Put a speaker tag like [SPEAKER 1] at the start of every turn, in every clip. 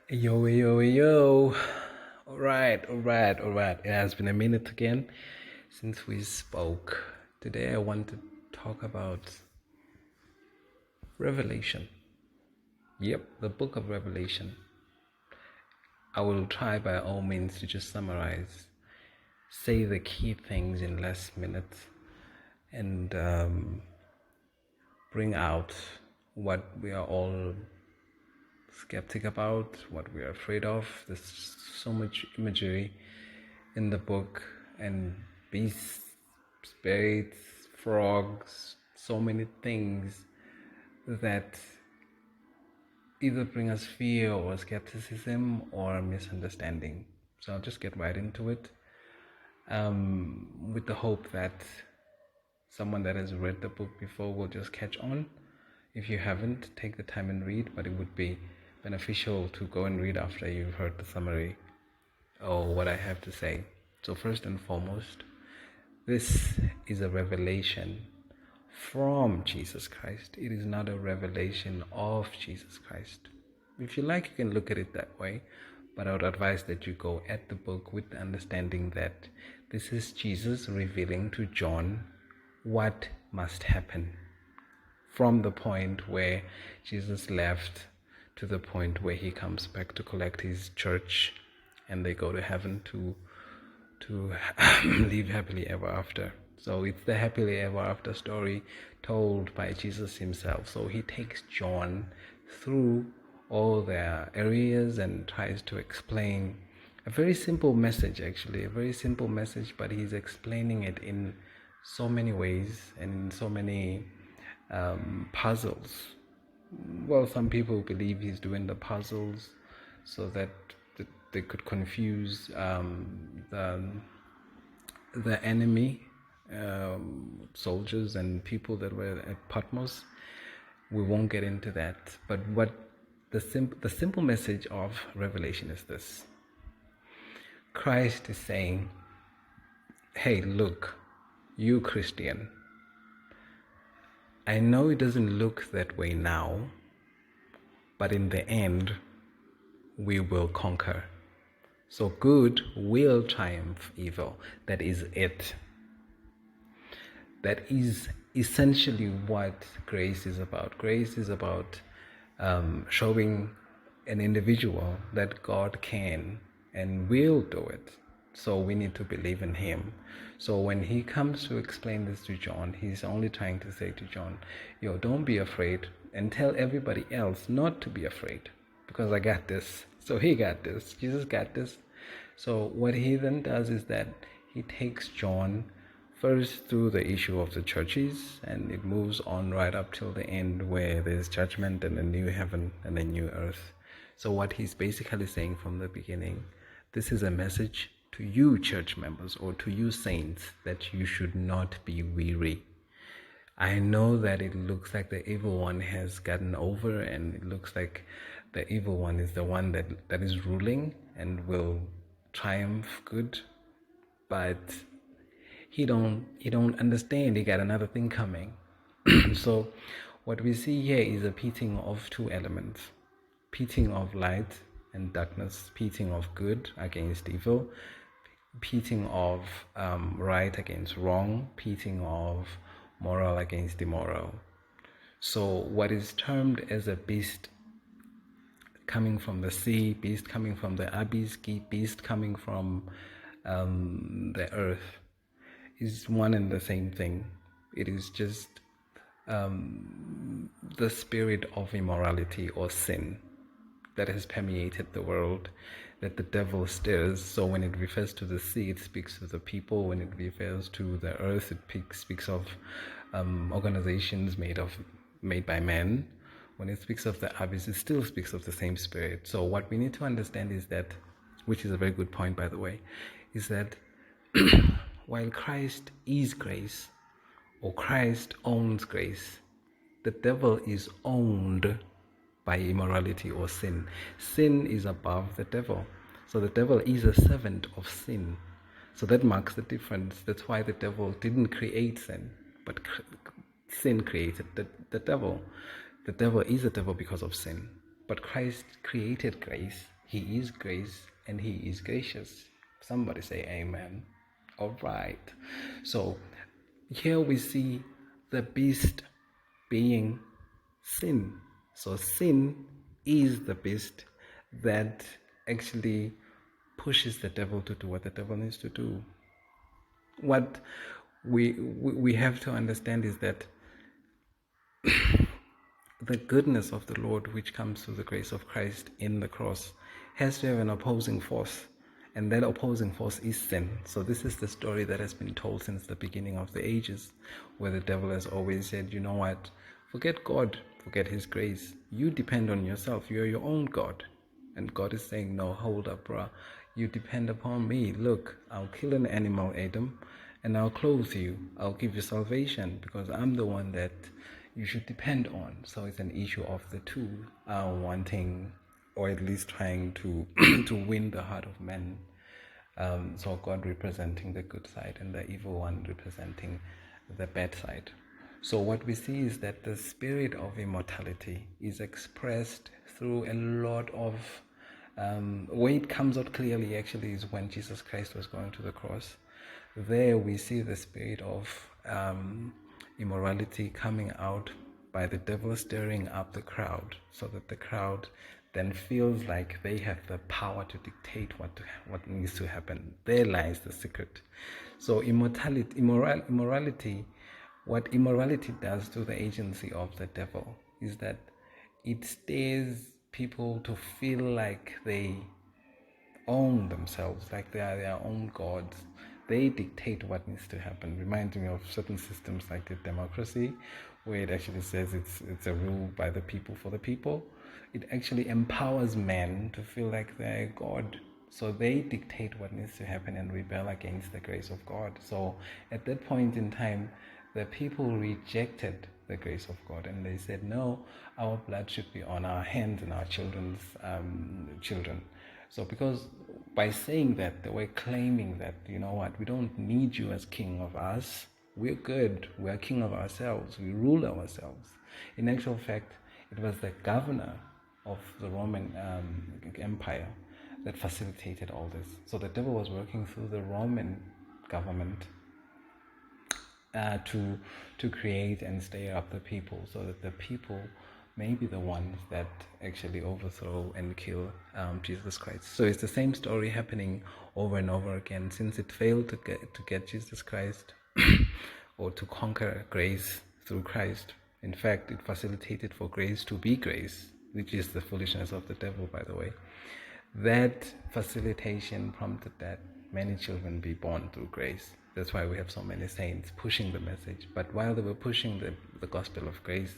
[SPEAKER 1] Yo, yo, yo. All right. It has been a minute again since we spoke. Today I want to talk about Revelation. Yep, the book of Revelation. I will try by all means to just summarize, say the key things in less minutes, and bring out what we are all skeptic about, what we are afraid of. There's so much imagery in the book, and beasts, spirits, frogs, so many things that either bring us fear or skepticism or misunderstanding. So I'll just get right into it, with the hope that someone that has read the book before will just catch on. If you haven't, take the time and read, but it would be beneficial to go and read after you've heard the summary or what I have to say. So, first and foremost, this is a revelation from Jesus Christ. It is not a revelation of Jesus Christ. If you like, you can look at it that way, but I would advise that you go at the book with the understanding that this is Jesus revealing to John what must happen from the point where Jesus left to the point where he comes back to collect his church and they go to heaven to live happily ever after. So it's the happily ever after story told by Jesus himself. So he takes John through all their areas and tries to explain a very simple message, actually, a very simple message, but he's explaining it in so many ways and in so many puzzles. Well, some people believe he's doing the puzzles so that they could confuse the enemy, soldiers and people that were at Patmos. We won't get into that. But what the simple message of Revelation is this: Christ is saying, "Hey, look, you Christian. I know it doesn't look that way now, but in the end, we will conquer. So good will triumph evil." That is it. That is essentially what grace is about. Grace is about showing an individual that God can and will do it. So we need to believe in him. So when he comes to explain this to John, he's only trying to say to John, yo, don't be afraid, and tell everybody else not to be afraid, because I got this. So he got this. Jesus got this. So what he then does is that he takes John first through the issue of the churches, and it moves on right up till the end where there's judgment and a new heaven and a new earth. So what he's basically saying from the beginning, this is a message to you church members or to you saints that you should not be weary. I know that it looks like the evil one has gotten over, and it looks like the evil one is the one that is ruling and will triumph good, but he don't understand. He got another thing coming. So what we see here is a pitting of two elements: pitting of light and darkness, pitting of good against evil, pitting of right against wrong, pitting of moral against immoral. So what is termed as a beast coming from the sea, beast coming from the abyss, beast coming from the earth, is one and the same thing. It is just the spirit of immorality or sin that has permeated the world, that the devil stirs. So when it refers to the sea, it speaks to the people. When it refers to the earth, it speaks of organizations made by men. When it speaks of the abyss, it still speaks of the same spirit. So what we need to understand is that, which is a very good point, by the way, is that while Christ is grace, or Christ owns grace, the devil is owned by immorality or sin. Sin is above the devil. So the devil is a servant of sin. So that marks the difference. That's why the devil didn't create sin, but sin created the devil. The devil is a devil because of sin. But Christ created grace, He is grace and he is gracious. Somebody say amen. All right. So here we see the beast being sin. So sin is the beast that actually pushes the devil to do what the devil needs to do. What we have to understand is that the goodness of the Lord, which comes through the grace of Christ in the cross, has to have an opposing force. And that opposing force is sin. So this is the story that has been told since the beginning of the ages, where the devil has always said, you know what, forget God, forget his grace. You depend on yourself. You're your own God. And God is saying, no, hold up, bruh. You depend upon me. Look, I'll kill an animal, Adam, and I'll clothe you. I'll give you salvation because I'm the one that you should depend on. So it's an issue of the two wanting, or at least trying to to win the heart of men. So God representing the good side and the evil one representing the bad side. So what we see is that the spirit of immortality is expressed through a lot of where it comes out clearly actually is when Jesus Christ was going to the cross. There we see the spirit of immorality coming out by the devil stirring up the crowd, so that the crowd then feels like they have the power to dictate what needs to happen. There lies the secret. So immorality, what immorality does to the agency of the devil is that it stirs people to feel like they own themselves, like they are their own gods. They dictate what needs to happen. Reminds me of certain systems like the democracy, where it actually says it's a rule by the people for the people. It actually empowers men to feel like they're God. So they dictate what needs to happen and rebel against the grace of God. So at that point in time, the people rejected the grace of God and they said, no, our blood should be on our hands and our children's children. So because by saying that, they were claiming that, you know what, we don't need you as king of us. We're good. We're king of ourselves. We rule ourselves. In actual fact, it was the governor of the Roman Empire that facilitated all this. So the devil was working through the Roman government to create and stir up the people, so that the people may be the ones that actually overthrow and kill Jesus Christ. So it's the same story happening over and over again. Since it failed to get Jesus Christ or to conquer grace through Christ, in fact, it facilitated for grace to be grace, which is the foolishness of the devil, by the way. That facilitation prompted that many children be born through grace. That's why we have so many saints pushing the message. But while they were pushing the gospel of grace,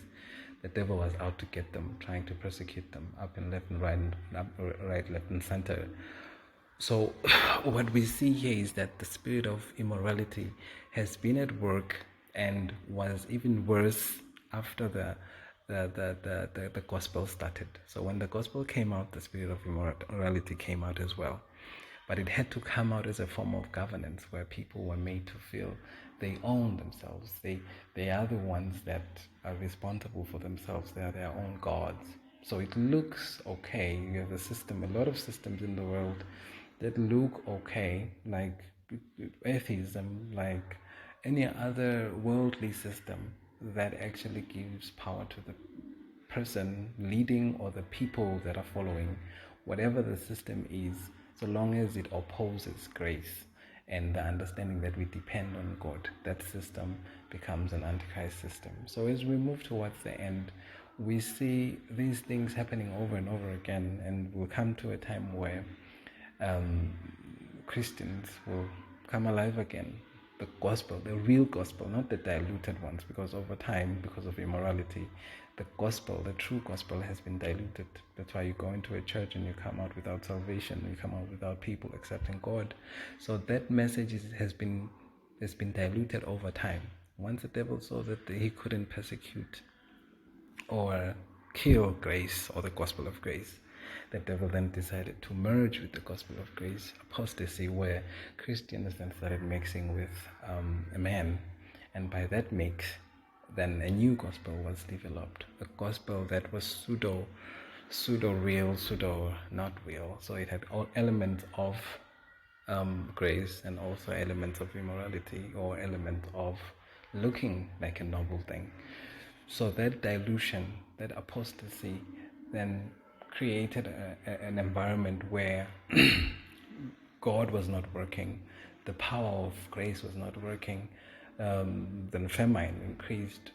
[SPEAKER 1] the devil was out to get them, trying to persecute them up and left and right, left and center. So what we see here is that the spirit of immorality has been at work and was even worse after the gospel started. So when the gospel came out, the spirit of immorality came out as well. But it had to come out as a form of governance where people were made to feel they own themselves. They are the ones that are responsible for themselves. They are their own gods. So it looks okay. You have a lot of systems in the world that look okay, like atheism, like any other worldly system that actually gives power to the person leading or the people that are following, whatever the system is, so long as it opposes grace and the understanding that we depend on God, that system becomes an antichrist system. So as we move towards the end, we see these things happening over and over again, and we'll come to a time where Christians will come alive again. The gospel, the real gospel, not the diluted ones, because over time, because of immorality, the gospel, the true gospel has been diluted. That's why you go into a church and you come out without salvation, you come out without people accepting God. So that message has been diluted over time. Once the devil saw that he couldn't persecute or kill grace or the gospel of grace, the devil then decided to merge with the gospel of grace, apostasy, where Christians then started mixing with a man, and by that mix, then a new gospel was developed, a gospel that was pseudo pseudo real, pseudo not real. So it had all elements of grace and also elements of immorality, or elements of looking like a noble thing. So that dilution, that apostasy, then created an environment where God was not working, the power of grace was not working, then famine increased,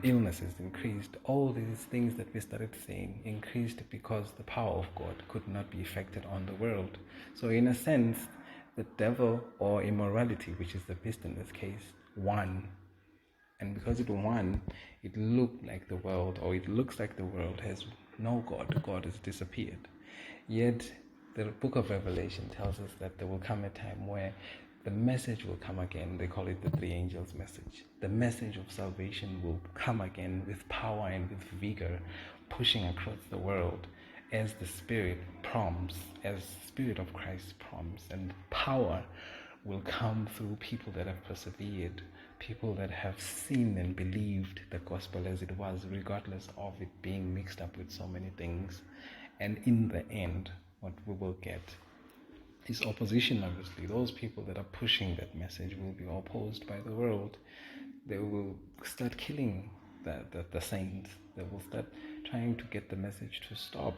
[SPEAKER 1] illnesses increased, all these things that we started seeing increased because the power of God could not be effected on the world. So in a sense, the devil, or immorality, which is the beast in this case, won. And because it won, it looked like the world, or it looks like the world has no God. God has disappeared. Yet the book of Revelation tells us that there will come a time where the message will come again. They call it the three angels' message. The message of salvation will come again with power and with vigor, pushing across the world as the Spirit prompts, as the Spirit of Christ prompts, and power will come through people that have persevered, people that have seen and believed the gospel as it was, regardless of it being mixed up with so many things. And in the end, what we will get is opposition. Obviously, those people that are pushing that message will be opposed by the world. They will start killing the saints. They will start trying to get the message to stop,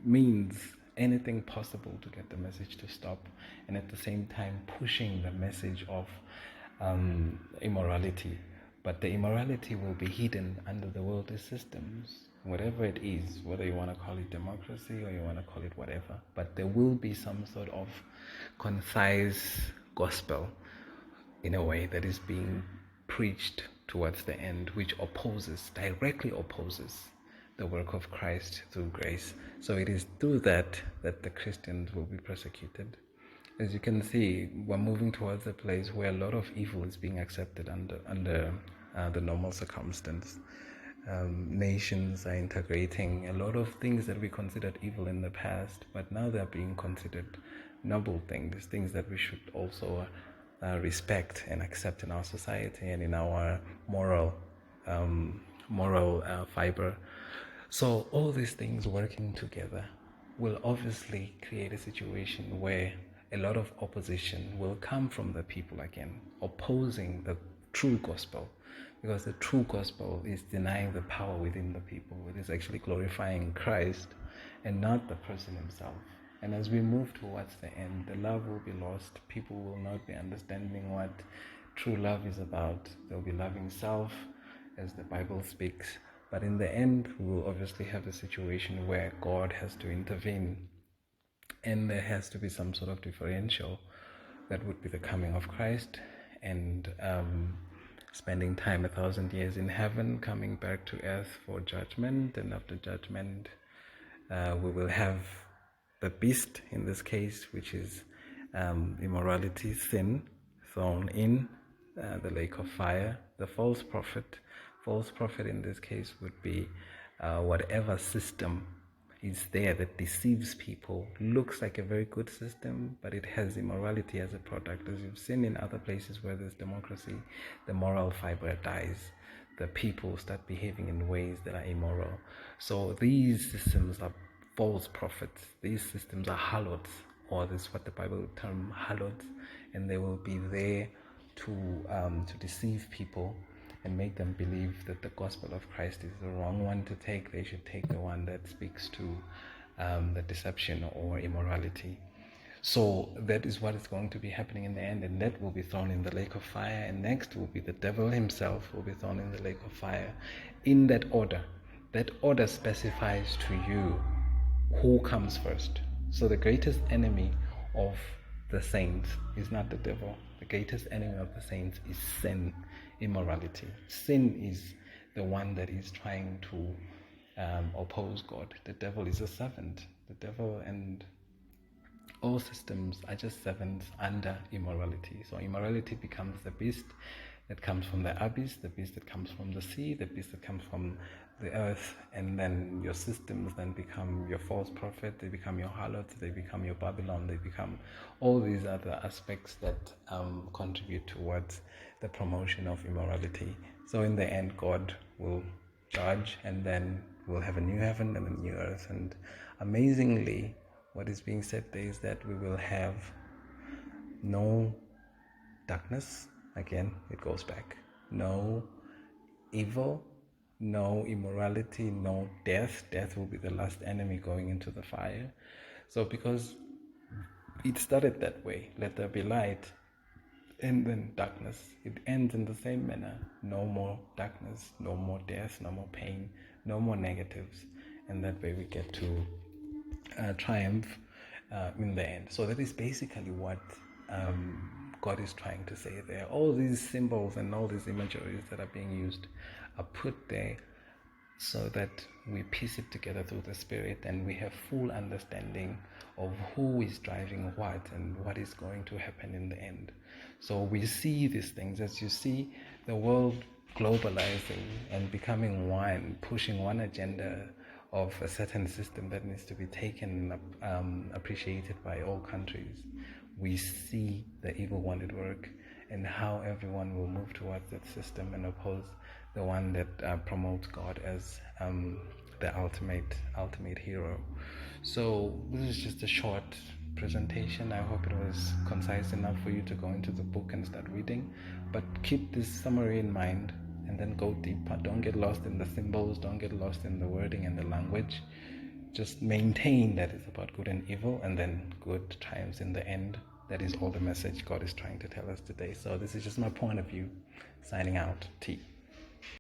[SPEAKER 1] means anything possible to get the message to stop, and at the same time pushing the message of immorality. But the immorality will be hidden under the worldly systems, whatever it is, whether you want to call it democracy or you want to call it whatever. But there will be some sort of concise gospel, in a way, that is being preached towards the end, which directly opposes the work of Christ through grace. So it is through that the Christians will be persecuted. As you can see, we're moving towards a place where a lot of evil is being accepted under the normal circumstance. Nations are integrating a lot of things that we considered evil in the past, but now they're being considered noble things that we should also respect and accept in our society and in our moral fiber. So all these things working together will obviously create a situation where a lot of opposition will come from the people again, opposing the true gospel, because the true gospel is denying the power within the people. It is actually glorifying Christ and not the person himself. And as we move towards the end, the love will be lost. People will not be understanding what true love is about. They'll be loving self, as the Bible speaks. But in the end, we will obviously have a situation where God has to intervene, and there has to be some sort of differential. That would be the coming of Christ, and spending time 1,000 years in heaven, coming back to earth for judgment. And after judgment, we will have the beast, in this case, which is immorality, sin, thrown in the lake of fire. The false prophet in this case would be whatever system is there that deceives people, looks like a very good system, but it has immorality as a product. As you've seen in other places where there's democracy, the moral fiber dies. The people start behaving in ways that are immoral. So these systems are false prophets. These systems are harlots, or this is what the Bible would term harlots, and they will be there to deceive people and make them believe that the gospel of Christ is the wrong one to take. They should take the one that speaks to the deception or immorality. So that is what is going to be happening in the end, and that will be thrown in the lake of fire. And next will be the devil himself will be thrown in the lake of fire, in that order. That order specifies to you who comes first. So the greatest enemy of the saints is not the devil. The greatest enemy of the saints is sin, immorality. Sin is the one that is trying to oppose God. The devil is a servant. The devil and all systems are just servants under immorality. So immorality becomes the beast that comes from the abyss, the beast that comes from the sea, the beast that comes from the earth, and then your systems then become your false prophet, they become your harlots, they become your Babylon, they become all these other aspects that contribute towards the promotion of immorality. So in the end, God will judge, and then we'll have a new heaven and a new earth. And amazingly, what is being said there is that we will have no darkness. Again, it goes back. No evil, no immorality, no death. Death will be the last enemy going into the fire. So because it started that way, let there be light, and then darkness. It ends in the same manner. No more darkness, no more death, no more pain, no more negatives. And that way we get to triumph in the end. So that is basically what God is trying to say there. All these symbols and all these imageries that are being used are put there so that we piece it together through the Spirit and we have full understanding of who is driving what and what is going to happen in the end. So we see these things as you see the world globalizing and becoming one, pushing one agenda of a certain system that needs to be taken and appreciated by all countries. We see the evil one at work and how everyone will move towards that system and oppose the one that promotes God as the ultimate hero. So this is just a short presentation. I hope it was concise enough for you to go into the book and start reading, but keep this summary in mind and then go deeper. Don't get lost in the symbols, don't get lost in the wording and the language. Just maintain that it's about good and evil, and then good triumphs in the end. That is all the message God is trying to tell us today. So this is just my point of view. Signing out. T.